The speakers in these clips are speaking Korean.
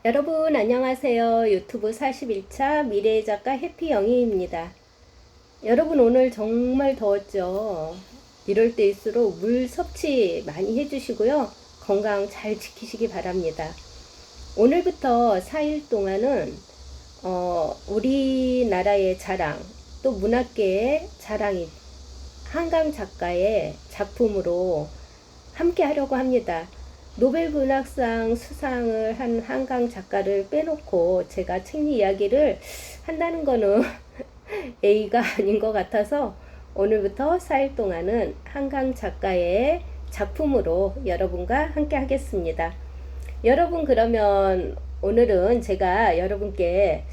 여러분 안녕하세요. 유튜브 41차 미래의 작가 해피영희입니다. 여러분 오늘 정말 더웠죠? 이럴 때일수록 물 섭취 많이 해주시고요. 건강 잘 지키시기 바랍니다. 오늘부터 4일 동안은 우리나라의 자랑, 또 문학계의 자랑인 한강 작가의 작품으로 함께 하려고 합니다. 노벨 문학상 수상을 한 한강 작가를 빼놓고 제가 책 이야기를 한다는 거는 A가 아닌 것 같아서 오늘부터 4일 동안은 한강 작가의 작품으로 여러분과 함께 하겠습니다. 여러분 그러면 오늘은 제가 여러분께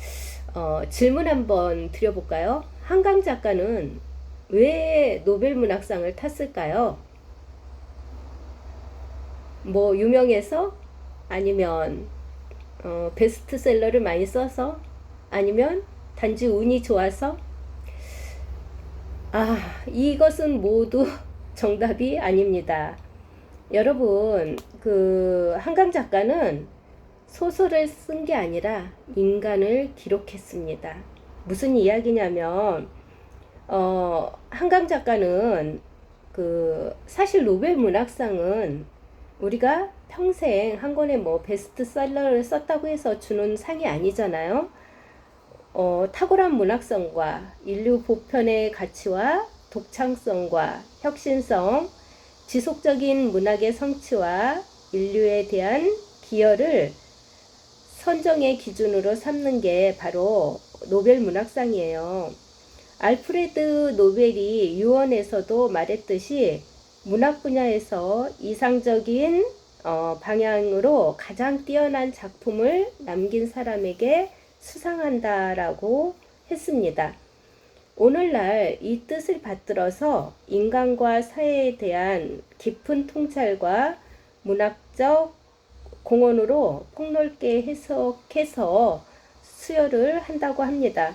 질문 한번 드려볼까요? 한강 작가는 왜 노벨 문학상을 탔을까요? 뭐 유명해서? 아니면 베스트셀러를 많이 써서? 아니면 단지 운이 좋아서? 이것은 모두 정답이 아닙니다. 여러분, 그 한강 작가는 소설을 쓴 게 아니라 인간을 기록했습니다. 무슨 이야기냐면 한강 작가는 사실 노벨 문학상은 우리가 평생 한 권에 뭐 베스트셀러를 썼다고 해서 주는 상이 아니잖아요. 탁월한 문학성과 인류 보편의 가치와 독창성과 혁신성, 지속적인 문학의 성취와 인류에 대한 기여를 선정의 기준으로 삼는 게 바로 노벨 문학상이에요. 알프레드 노벨이 유언에서도 말했듯이 문학 분야에서 이상적인 방향으로 가장 뛰어난 작품을 남긴 사람에게 수상한다라고 했습니다. 오늘날 이 뜻을 받들어서 인간과 사회에 대한 깊은 통찰과 문학적 공헌으로 폭넓게 해석해서 수여를 한다고 합니다.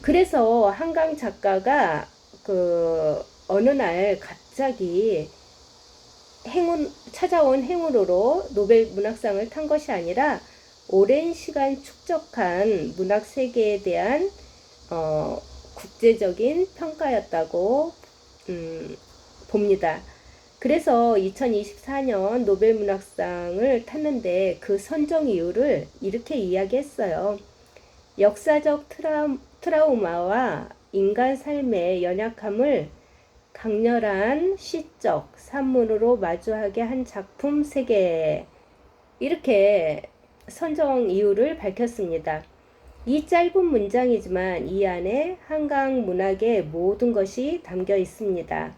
그래서 한강 작가가 어느 날 갑자기 찾아온 행운으로 노벨 문학상을 탄 것이 아니라 오랜 시간 축적한 문학 세계에 대한 국제적인 평가였다고 봅니다. 그래서 2024년 노벨 문학상을 탔는데 그 선정 이유를 이렇게 이야기했어요. 역사적 트라우마와 인간 삶의 연약함을 강렬한 시적 산문으로 마주하게 한 작품 3개, 이렇게 선정 이유를 밝혔습니다. 이 짧은 문장이지만 이 안에 한강 문학의 모든 것이 담겨 있습니다.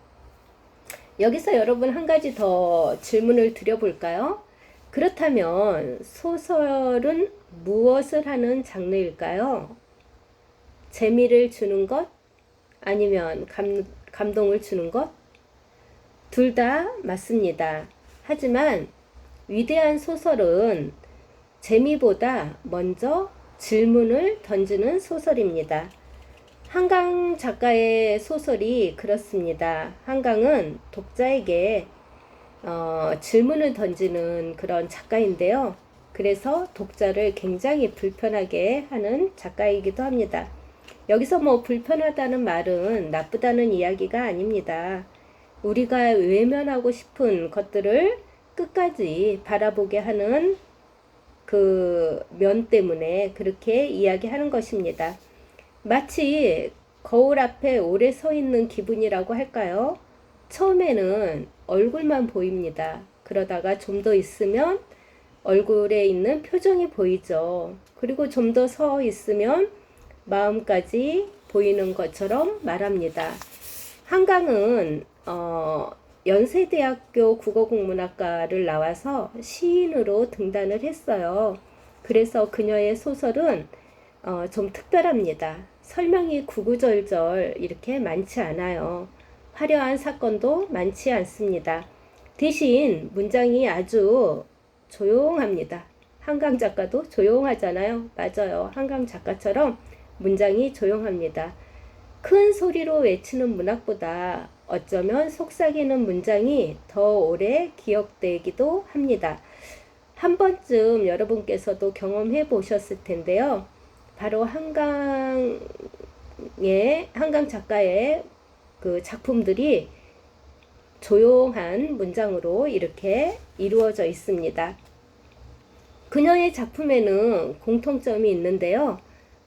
여기서 여러분 한 가지 더 질문을 드려볼까요? 그렇다면 소설은 무엇을 하는 장르일까요? 재미를 주는 것? 아니면 감동을 주는 것? 둘 다 맞습니다. 하지만 위대한 소설은 재미보다 먼저 질문을 던지는 소설입니다. 한강 작가의 소설이 그렇습니다. 한강은 독자에게 질문을 던지는 그런 작가인데요. 그래서 독자를 굉장히 불편하게 하는 작가이기도 합니다. 여기서 뭐 불편하다는 말은 나쁘다는 이야기가 아닙니다. 우리가 외면하고 싶은 것들을 끝까지 바라보게 하는 그 면 때문에 그렇게 이야기하는 것입니다. 마치 거울 앞에 오래 서 있는 기분이라고 할까요? 처음에는 얼굴만 보입니다. 그러다가 좀 더 있으면 얼굴에 있는 표정이 보이죠. 그리고 좀 더 서 있으면 마음까지 보이는 것처럼 말합니다. 한강은 연세대학교 국어국문학과를 나와서 시인으로 등단을 했어요. 그래서 그녀의 소설은 좀 특별합니다. 설명이 구구절절 이렇게 많지 않아요. 화려한 사건도 많지 않습니다. 대신 문장이 아주 조용합니다. 한강 작가도 조용하잖아요. 맞아요. 한강 작가처럼 문장이 조용합니다. 큰 소리로 외치는 문학보다 어쩌면 속삭이는 문장이 더 오래 기억되기도 합니다. 한 번쯤 여러분께서도 경험해 보셨을 텐데요. 바로 한강 작가의 그 작품들이 조용한 문장으로 이렇게 이루어져 있습니다. 그녀의 작품에는 공통점이 있는데요.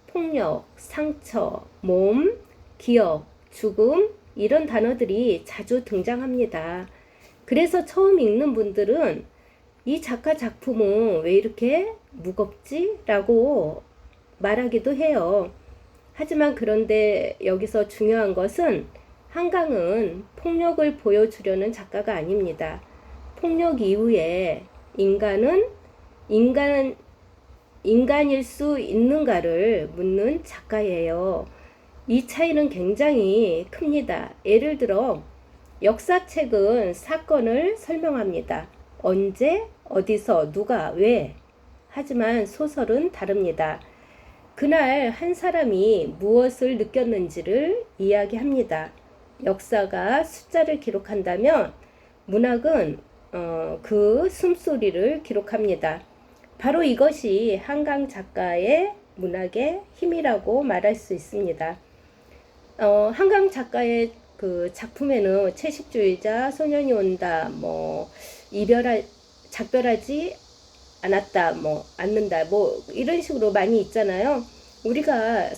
폭력, 상처, 몸, 기억, 죽음 이런 단어들이 자주 등장합니다. 그래서 처음 읽는 분들은 이 작가 작품은 왜 이렇게 무겁지? 라고 말하기도 해요. 하지만 그런데 여기서 중요한 것은 한강은 폭력을 보여주려는 작가가 아닙니다. 폭력 이후에 인간일 수 있는가를 묻는 작가예요. 이 차이는 굉장히 큽니다. 예를 들어 역사책은 사건을 설명합니다. 언제, 어디서, 누가, 왜. 하지만 소설은 다릅니다. 그날 한 사람이 무엇을 느꼈는지를 이야기합니다. 역사가 숫자를 기록한다면 문학은 그 숨소리를 기록합니다. 바로 이것이 한강 작가의 문학의 힘이라고 말할 수 있습니다. 한강 작가의 그 작품에는 채식주의자, 소년이 온다, 작별하지 않았다, 않는다, 이런 식으로 많이 있잖아요. 우리가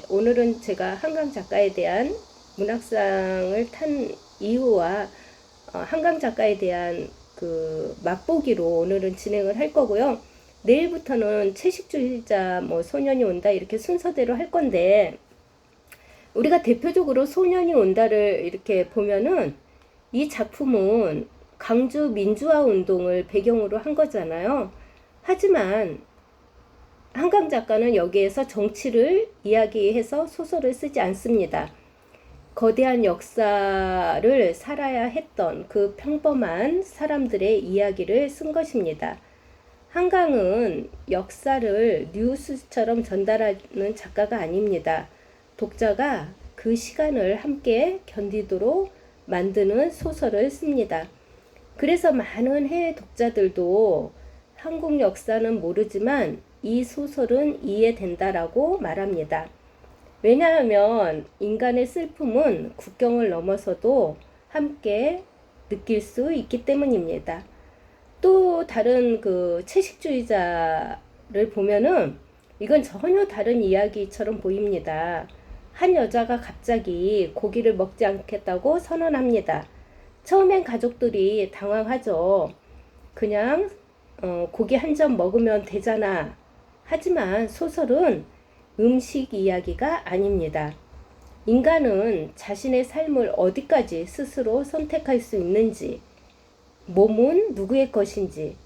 오늘은 제가 한강 작가에 대한 문학상을 탄 이유와 한강 작가에 대한 그 맛보기로 오늘은 진행을 할 거고요. 내일부터는 채식주의자, 소년이 온다 이렇게 순서대로 할 건데, 우리가 대표적으로 소년이 온다를 이렇게 보면은 이 작품은 강주 민주화 운동을 배경으로 한 거잖아요. 하지만 한강 작가는 여기에서 정치를 이야기해서 소설을 쓰지 않습니다. 거대한 역사를 살아야 했던 그 평범한 사람들의 이야기를 쓴 것입니다. 한강은 역사를 뉴스처럼 전달하는 작가가 아닙니다. 독자가 그 시간을 함께 견디도록 만드는 소설을 씁니다. 그래서 많은 해외 독자들도 한국 역사는 모르지만 이 소설은 이해된다라고 말합니다. 왜냐하면 인간의 슬픔은 국경을 넘어서도 함께 느낄 수 있기 때문입니다. 또 다른 그 채식주의자를 보면은 이건 전혀 다른 이야기처럼 보입니다. 한 여자가 갑자기 고기를 먹지 않겠다고 선언합니다. 처음엔 가족들이 당황하죠. 그냥 고기 한 점 먹으면 되잖아. 하지만 소설은 음식 이야기가 아닙니다. 인간은 자신의 삶을 어디까지 스스로 선택할 수 있는지, 몸은 누구의 것인지,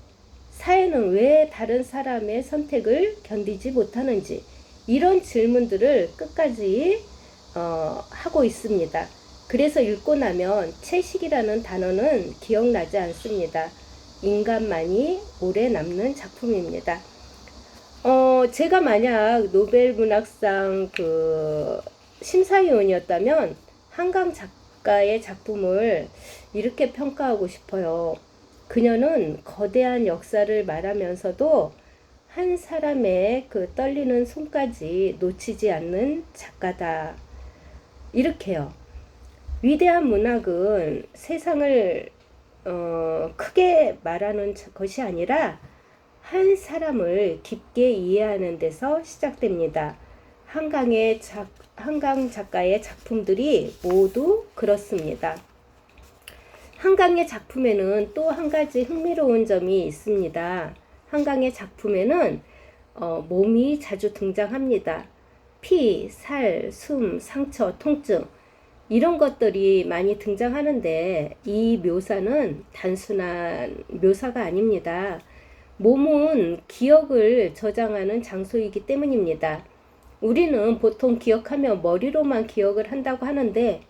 사회는 왜 다른 사람의 선택을 견디지 못하는지, 이런 질문들을 끝까지 하고 있습니다. 그래서 읽고 나면 채식이라는 단어는 기억나지 않습니다. 인간만이 오래 남는 작품입니다. 제가 만약 노벨 문학상 그 심사위원이었다면 한강 작가의 작품을 이렇게 평가하고 싶어요. 그녀는 거대한 역사를 말하면서도 한 사람의 그 떨리는 손까지 놓치지 않는 작가다. 이렇게요. 위대한 문학은 세상을 크게 말하는 것이 아니라 한 사람을 깊게 이해하는 데서 시작됩니다. 한강 작가의 작품들이 모두 그렇습니다. 한강의 작품에는 또 한 가지 흥미로운 점이 있습니다. 한강의 작품에는 몸이 자주 등장합니다. 피, 살, 숨, 상처, 통증 이런 것들이 많이 등장하는데 이 묘사는 단순한 묘사가 아닙니다. 몸은 기억을 저장하는 장소이기 때문입니다. 우리는 보통 기억하면 머리로만 기억을 한다고 하는데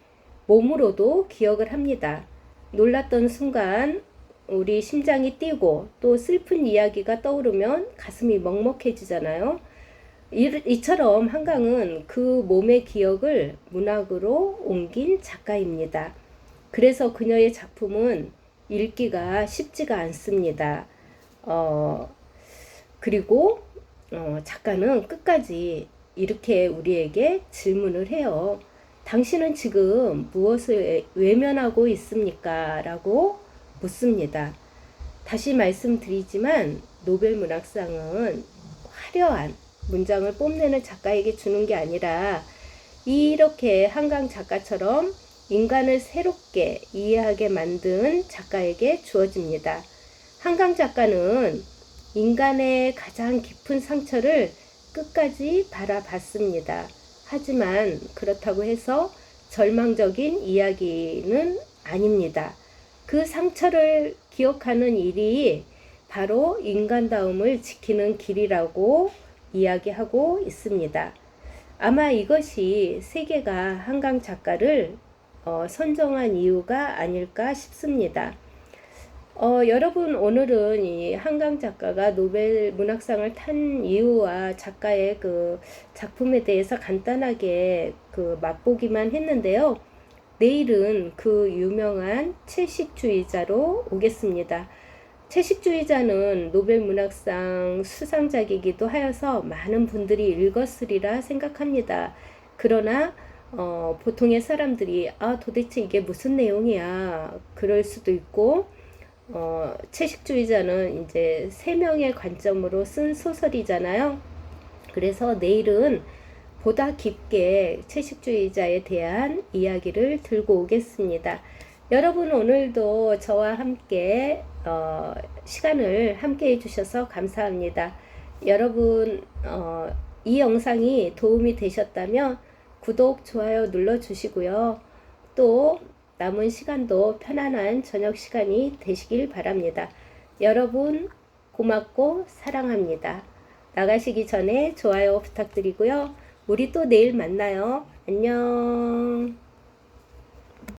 몸으로도 기억을 합니다. 놀랐던 순간 우리 심장이 뛰고 또 슬픈 이야기가 떠오르면 가슴이 먹먹해지잖아요. 이처럼 한강은 그 몸의 기억을 문학으로 옮긴 작가입니다. 그래서 그녀의 작품은 읽기가 쉽지가 않습니다. 그리고 작가는 끝까지 이렇게 우리에게 질문을 해요. 당신은 지금 무엇을 외면하고 있습니까? 라고 묻습니다. 다시 말씀드리지만 노벨 문학상은 화려한 문장을 뽐내는 작가에게 주는 게 아니라 이렇게 한강 작가처럼 인간을 새롭게 이해하게 만든 작가에게 주어집니다. 한강 작가는 인간의 가장 깊은 상처를 끝까지 바라봤습니다. 하지만 그렇다고 해서 절망적인 이야기는 아닙니다. 그 상처를 기억하는 일이 바로 인간다움을 지키는 길이라고 이야기하고 있습니다. 아마 이것이 세계가 한강 작가를 선정한 이유가 아닐까 싶습니다. 여러분, 오늘은 이 한강 작가가 노벨 문학상을 탄 이유와 작가의 그 작품에 대해서 간단하게 맛보기만 했는데요. 내일은 그 유명한 채식주의자로 오겠습니다. 채식주의자는 노벨 문학상 수상작이기도 하여서 많은 분들이 읽었으리라 생각합니다. 그러나 보통의 사람들이 도대체 이게 무슨 내용이야 그럴 수도 있고, 채식주의자는 이제 3명의 관점으로 쓴 소설이잖아요. 그래서 내일은 보다 깊게 채식주의자에 대한 이야기를 들고 오겠습니다. 여러분, 오늘도 저와 함께 시간을 함께 해주셔서 감사합니다. 여러분, 이 영상이 도움이 되셨다면 구독, 좋아요 눌러주시고요. 또 남은 시간도 편안한 저녁 시간이 되시길 바랍니다. 여러분, 고맙고 사랑합니다. 나가시기 전에 좋아요 부탁드리고요. 우리 또 내일 만나요. 안녕.